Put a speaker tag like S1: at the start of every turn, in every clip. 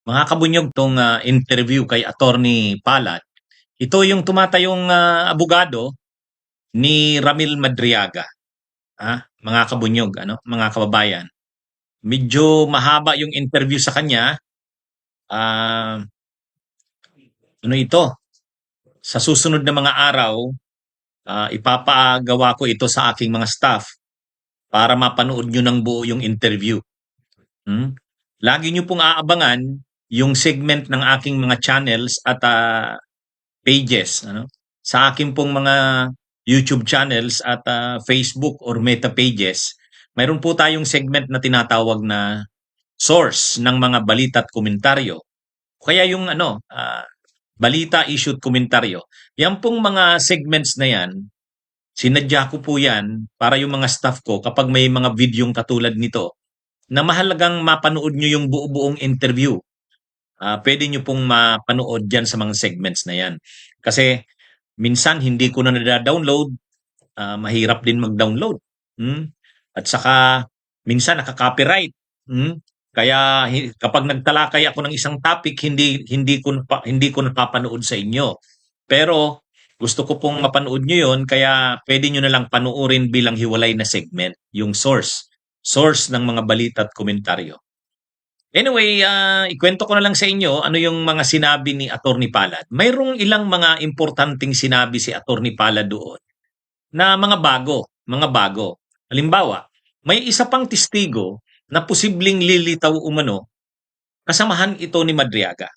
S1: Mga kabunyog, tong interview kay Attorney Palad, ito yung tumatayong abogado ni Ramil Madriaga. Mga kabunyog, mga kababayan. Medyo mahaba yung interview sa kanya. Ah, ano ito? Sa susunod na mga araw, ipapagawa ko ito sa aking mga staff para mapanood nyo ng buo yung interview. Lagi nyo pong aabangan yung segment ng aking mga channels at pages, sa akin pong mga YouTube channels at Facebook or Meta pages. Mayroon po tayong segment na tinatawag na source ng mga balita at komentaryo. Kaya yung balita, issue at komentaryo. Yan pong mga segments na yan, sinadya ko po yan para yung mga staff ko kapag may mga videong katulad nito na mahalagang mapanood nyo yung buo-buong interview. Pwede nyo pong mapanood dyan sa mga segments na yan. Kasi minsan hindi ko na nada-download, mahirap din mag-download. At saka minsan naka-copyright. Kaya kapag nagtalakay ako ng isang topic, hindi ko napapanood sa inyo. Pero gusto ko pong mapanood nyo yon, kaya pwede nyo na lang panuorin bilang hiwalay na segment, yung source ng mga balita at komentaryo. Anyway, ikwento ko na lang sa inyo ano yung mga sinabi ni Attorney Palad. Mayroong ilang mga importanteng sinabi si Attorney Palad doon na mga bago. Halimbawa, may isa pang testigo na posibleng lilitaw umano, kasamahan ito ni Madriaga.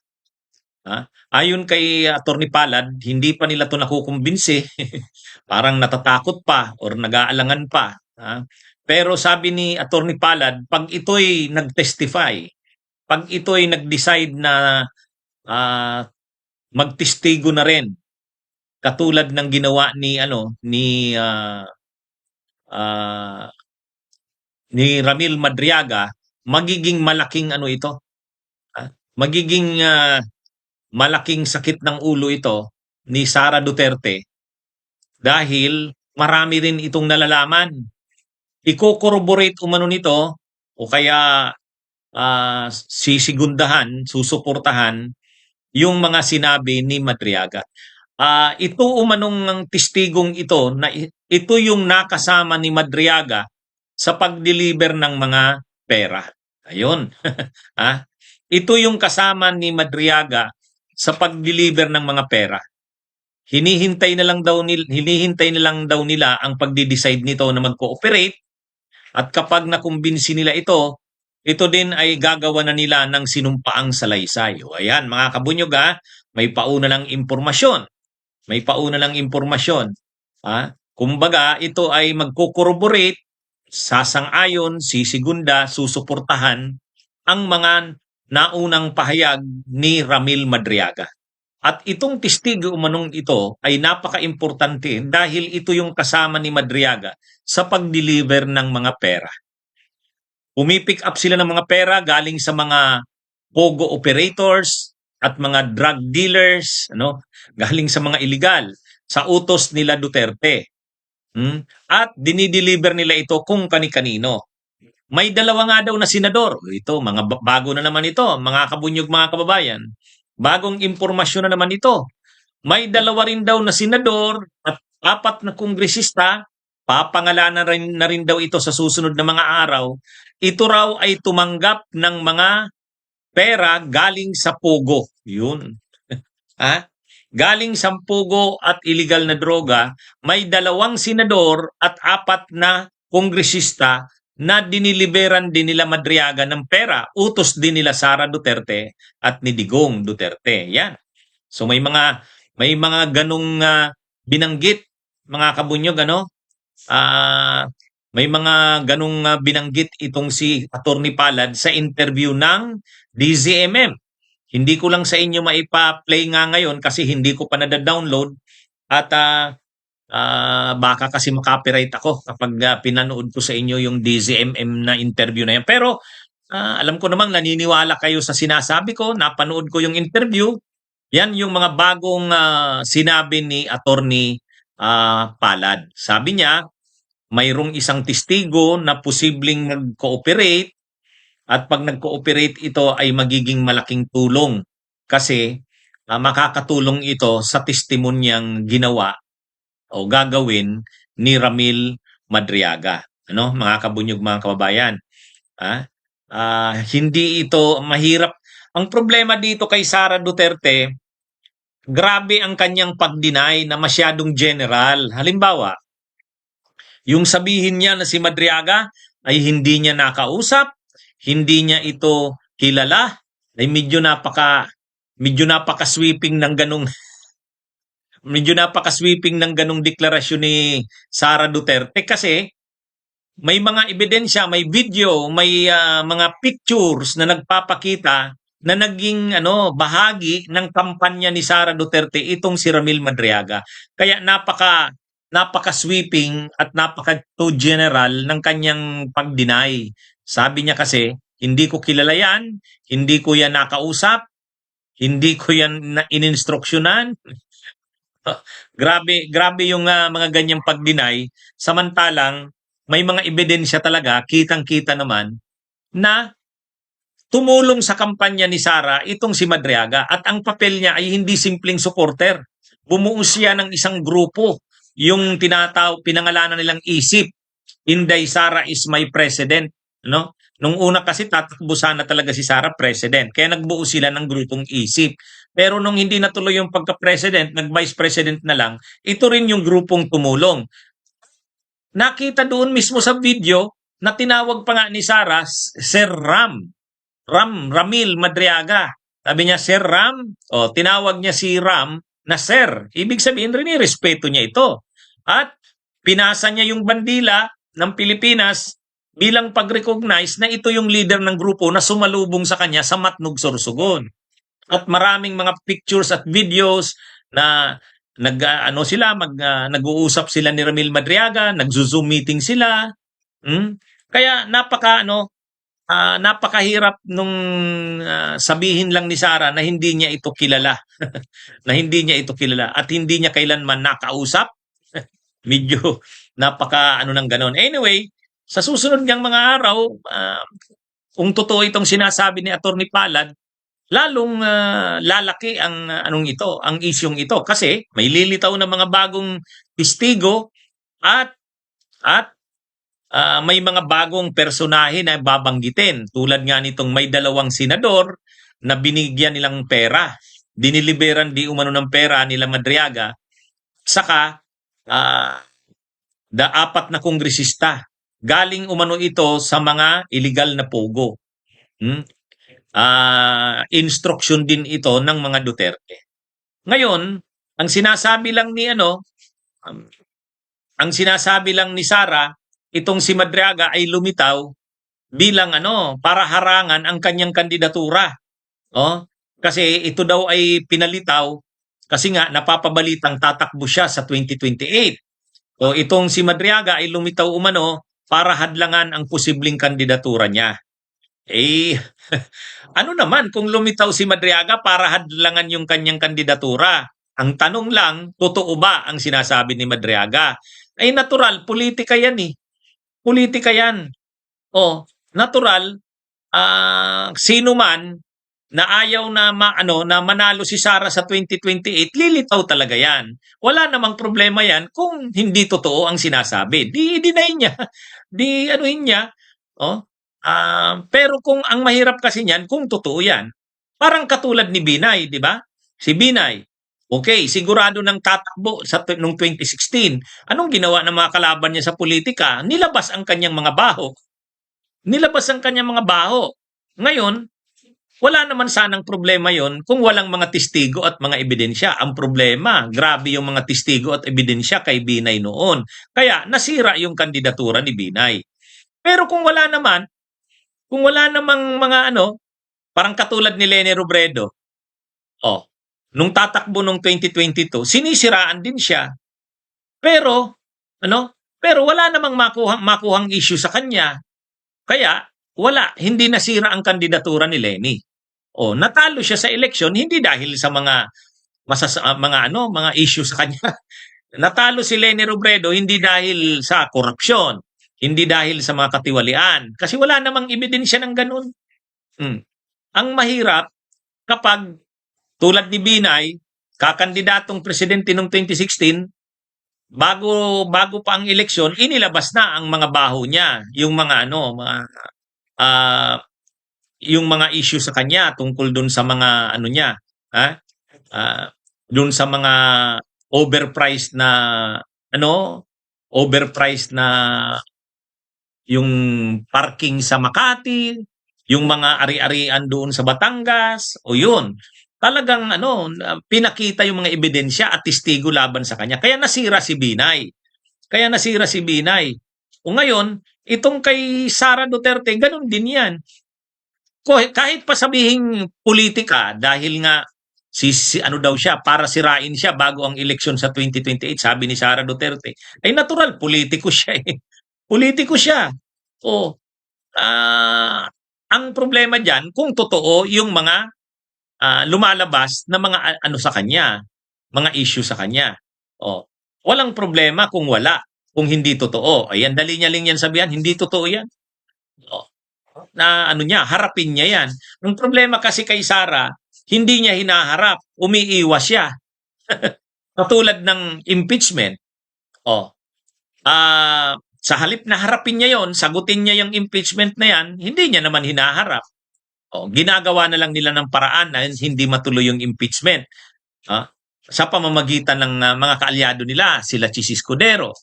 S1: Ayon kay Attorney Palad, hindi pa nila ito nakukumbinsi. Parang natatakot pa or nag-aalangan pa. Pero sabi ni Attorney Palad, pag ito'y nag-testify, pag ito'y nag-decide na magtestigo na rin, katulad ng ginawa ni Ramil Madriaga, magiging malaking ito. Magiging malaking sakit ng ulo ito ni Sara Duterte dahil marami rin itong nalalaman. Iko-corroborate umano nito o kaya sisigundahan, susuportahan yung mga sinabi ni Madriaga. Ito umanong testigong ito na ito yung nakasama ni Madriaga sa pag-deliver ng mga pera. Ayun. Ito yung kasama ni Madriaga sa pag-deliver ng mga pera. Hinihintay na lang daw nila ang pagdi-decide nito na mag-cooperate, at kapag nakumbinsi nila ito din ay gagawa na nila ng sinumpaang salaysay. O ayan, mga kabunyog, may pauna ng impormasyon. Kumbaga, ito ay magko-corroborate, sasang-ayon, sisigunda, susuportahan ang mga naunang pahayag ni Ramil Madriaga. At itong testigo umanong ito ay napaka-importante dahil ito yung kasama ni Madriaga sa pag-deliver ng mga pera. Pumipick up sila ng mga pera galing sa mga pogo operators at mga drug dealers, galing sa mga illegal, sa utos nila Duterte. At dinideliver nila ito kung kani-kanino. May dalawa nga daw na senador. Ito, mga bago na naman ito, mga kabunyog, mga kababayan. Bagong impormasyon na naman ito. May dalawa rin daw na senador at 4 na kongresista, papangalanan na rin daw ito sa susunod na mga araw. Ito raw ay tumanggap ng mga pera galing sa pogo. Yun. Galing sa pogo at illegal na droga, may 2 senador at 4 na kongresista na diniliberan din nila Madriaga ng pera. Utos din nila Sara Duterte at ni Digong Duterte. Yan. So may mga ganung binanggit, mga kabunyog, may mga ganung binanggit itong si Attorney Palad sa interview ng DZMM. Hindi ko lang sa inyo maipa-play nga ngayon kasi hindi ko pa nada-download at baka kasi makopyright ako kapag pinanood ko sa inyo yung DZMM na interview na yan. Pero alam ko namang naniniwala kayo sa sinasabi ko, napanood ko yung interview. Yan yung mga bagong sinabi ni Attorney Palad. Sabi niya, mayroong isang testigo na posibleng mag-cooperate At pag nag-cooperate ito ay magiging malaking tulong kasi makakatulong ito sa testimonyang ginawa o gagawin ni Ramil Madriaga. Ano, mga kabunyog, mga kababayan. Ah, hindi ito mahirap. Ang problema dito kay Sara Duterte, grabe ang kanyang pag-deny na masyadong general. Halimbawa, yung sabihin niya na si Madriaga ay hindi niya nakausap, hindi niya ito kilala, ay medyo napaka-sweeping ng ganung deklarasyon ni Sara Duterte kasi may mga ebidensya, may video, may mga pictures na nagpapakita na naging bahagi ng kampanya ni Sara Duterte itong si Ramil Madriaga. Kaya napaka-sweeping at napaka-too general ng kanyang pag-deny. Sabi niya kasi, hindi ko kilala yan, hindi ko yan nakausap, hindi ko yan ininstruksyonan. Grabe yung mga ganyang pag-deny, samantalang may mga ebidensya talaga, kitang-kita naman, na tumulong sa kampanya ni Sara itong si Madriaga at ang papel niya ay hindi simpleng supporter. Bumuo siya ng isang grupo, yung pinangalanan nilang ISIP, Inday Sara is my president. No? Nung una kasi tatakbo sana talaga si Sara president, kaya nagbuo sila ng grupong ISIP. Pero nung hindi natuloy yung pagka-president, nag-vice president na lang, ito rin yung grupong tumulong. Nakita doon mismo sa video na tinawag pa nga ni Sara, Sir Ramil Madriaga. Sabi niya, Sir Ram, tinawag niya si Ram na Sir. Ibig sabihin rin, respeto niya ito. At pinasa niya yung bandila ng Pilipinas bilang pag-recognize na ito yung leader ng grupo na sumalubong sa kanya sa Matnog, Sorsogon. At maraming mga pictures at videos na nag-uusap sila ni Ramil Madriaga, nagzo-Zoom meeting sila. Kaya napakahirap nung sabihin lang ni Sara na hindi niya ito kilala. Na hindi niya ito kilala at hindi niya kailanman nakausap. Medyo ng ganon. Anyway, sa susunod niyang mga araw, kung totoo itong sinasabi ni Attorney Palad, lalong lalaki ang ang isyong ito kasi may lilitaw na mga bagong testigo at may mga bagong personahe na babanggitin. Tulad nga nitong may 2 senador na binigyan nilang pera. Diniliberan di umano ng pera nila Madriaga. Saka 4 na kongresista. Galing umano ito sa mga illegal na pogo. Instruction din ito ng mga Duterte. Ngayon, ang sinasabi lang ni Sara, itong si Madriaga ay lumitaw bilang para harangan ang kanyang kandidatura. Kasi ito daw ay pinalitaw kasi nga napapabalitang tatakbo siya sa 2028. Itong si Madriaga ay lumitaw umano para hadlangan ang posibleng kandidatura niya. Ano naman kung lumitaw si Madriaga para hadlangan yung kanyang kandidatura? Ang tanong lang, totoo ba ang sinasabi ni Madriaga? Ay natural, politika yan eh. Politika yan. Natural, sino man na ayaw na manalo si Sara sa 2028, lilitaw talaga yan. Wala namang problema yan kung hindi totoo ang sinasabi. Di-deny niya. Di-anuhin niya. Pero kung ang mahirap kasi niyan, kung totoo yan, parang katulad ni Binay, di ba? Si Binay, okay, sigurado ng tatakbo noong 2016. Anong ginawa ng mga kalaban niya sa politika? Nilabas ang kanyang mga baho. Ngayon, wala naman sanang problema yon kung walang mga testigo at mga ebidensya. Ang problema, grabe yung mga testigo at ebidensya kay Binay noon. Kaya nasira yung kandidatura ni Binay. Pero kung wala namang mga parang katulad ni Leni Robredo, nung tatakbo nung 2022, sinisiraan din siya. Pero wala namang makuhang issue sa kanya. Kaya hindi nasira ang kandidatura ni Leni. Natalo siya sa eleksyon hindi dahil sa mga issue sa kanya. Natalo si Leni Robredo hindi dahil sa korupsyon, hindi dahil sa mga katiwalian. Kasi wala namang ebidensya ng ganun. Mm. Ang mahirap kapag tulad ni Binay, kakandidatong presidente noong 2016, bago pa ang eleksyon, inilabas na ang mga baho niya, yung mga ah, yung mga issue sa kanya tungkol dun sa mga niya, ha? Dun sa mga overpriced na overpriced na yung parking sa Makati, yung mga ari-arian doon sa Batangas, o yun. Talagang pinakita yung mga ebidensya at testigo laban sa kanya. Kaya nasira si Binay. O ngayon, itong kay Sara Duterte, ganun din yan. Kahit pa sabihing politika dahil nga ano daw siya, para sirain siya bago ang eleksyon sa 2028, sabi ni Sara Duterte. Ay natural, politiko siya eh. Politiko siya. O, ang problema diyan kung totoo yung mga lumalabas na mga sa kanya, mga issue sa kanya. O, walang problema kung wala, kung hindi totoo. Ayan, dali niya lang yan sabihan, hindi totoo yan. O, na harapin niya yan. Ang problema kasi kay Sara, hindi niya hinaharap, umiiwas siya. Katulad ng impeachment. O, sa halip na harapin niya yon, sagutin niya yung impeachment na yan, hindi niya naman hinaharap. O, ginagawa na lang nila ng paraan na hindi matuloy yung impeachment. Sa pamamagitan ng mga kaalyado nila, sila Chis Escudero,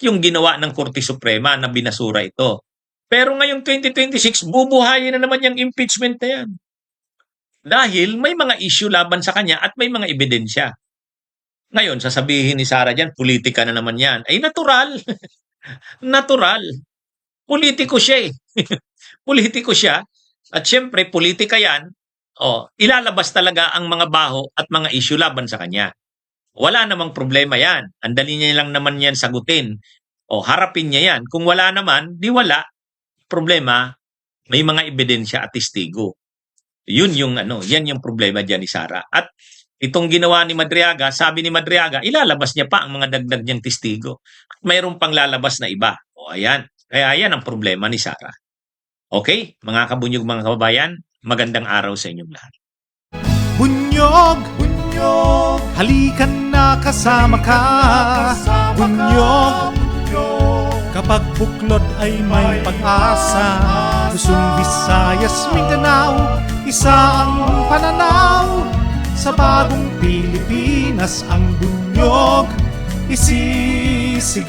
S1: yung ginawa ng Korte Suprema na binasura ito. Pero ngayong 2026, bubuhayin na naman yung impeachment na yan. Dahil may mga issue laban sa kanya at may mga ebidensya. Ngayon, sasabihin ni Sara dyan, politika na naman yan. Ay, natural. Natural. Politiko siya eh. Politiko siya. At syempre, politika yan. Ilalabas talaga ang mga baho at mga issue laban sa kanya. Wala namang problema yan. Ang dali niya lang naman yan sagutin. Harapin niya yan. Kung wala naman, di wala. Problema, may mga ebidensya at testigo. Yun yung yan yung problema diyan ni Sara. At itong ginawa ni Madriaga, sabi ni Madriaga, ilalabas niya pa ang mga dagdag niyang testigo. At mayroon pang lalabas na iba. Ayan. Kaya yan ang problema ni Sara. Okay, mga kabunyog, mga kababayan, magandang araw sa inyong lahat.
S2: Bunyog, bunyog, halikan na kasama ka. Bunyog, kapag buklod ay may pag-asa. Luzon, Visayas, Mindanao, isa ang pananaw. Sa bagong Pilipinas ang bunyog isisigaw.